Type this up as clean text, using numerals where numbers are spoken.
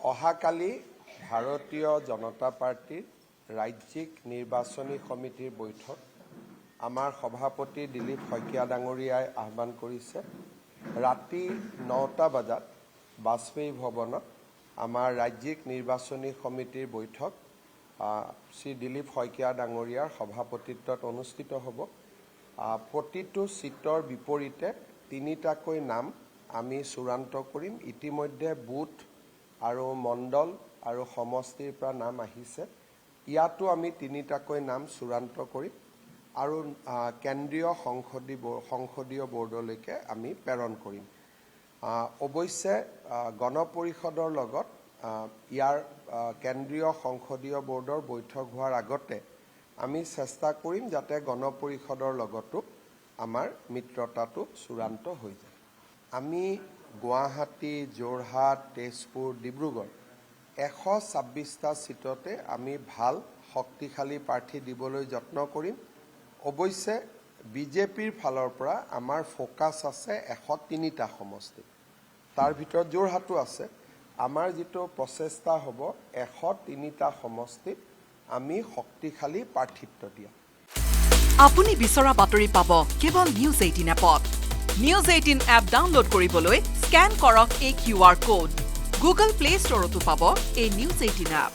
অহাকালি ভাৰতীয় জনতা পাৰ্টিৰ ৰাজ্যিক নিৰ্বাচনী সমিতিৰ বৈঠক আমাৰ সভাপতি দিলীপ শইকীয়া ডাঙৰীয়াই আহ্বান কৰিছে। ৰাতি 9টা বজাত বাজপেয়ী ভৱনত আমাৰ ৰাজ্যিক নিৰ্বাচনী সমিতিৰ বৈঠক শ্ৰী দিলীপ শইকীয়া ডাঙৰীয়াৰ সভাপতিত্বত অনুষ্ঠিত হ'ব। প্ৰতিটো সিটৰ বিপৰীতে 3টাকৈ নাম আমি চূড়ান্ত কৰিম। ইতিমধ্যে বুথ আৰু মণ্ডল আৰু সমষ্টিৰ পৰা নাম আহিছে। ইয়াতো আমি 3টাকৈ নাম চূড়ান্ত কৰিম আৰু কেন্দ্ৰীয় সংসদীয় বৰ্ডলৈকে আমি প্ৰেৰণ কৰিম। অৱশ্যে গণ পৰিষদৰ লগত ইয়াৰ কেন্দ্ৰীয় সংসদীয় বৰ্ডৰ বৈঠক হোৱাৰ আগতে আমি চেষ্টা কৰিম যাতে গণ পৰিষদৰ লগতো আমাৰ মিত্ৰতাটো চূড়ান্ত হৈ যায়। আমি গুৱাহাটী, যোৰহাট, তেজপুৰ, ডিব্ৰুগড় 126টা সিটতে আমি ভাল শক্তিশালী প্ৰাৰ্থী দিবলৈ যত্ন কৰিম। অৱশ্যে বিজেপিৰ ফালৰ পৰা আমাৰ ফোকাছ আছে 103টা সমষ্টি, তাৰ ভিতৰত যোৰহাটো আছে। আমাৰ যিটো প্ৰচেষ্টা হ'ব 103টা সমষ্টিত আমি শক্তিশালী প্ৰাৰ্থিত্ব দিয়া। আপুনি বিচৰা বাতৰি পাব কেৱল নিউজ 18 এপত। নিউজ 18 এপ ডাউনলোড কৰিবলৈ স্কেন কৰক এই QR কোড। গুগল প্লে ষ্টৰতো পাব এই নিউজ 18 এপ।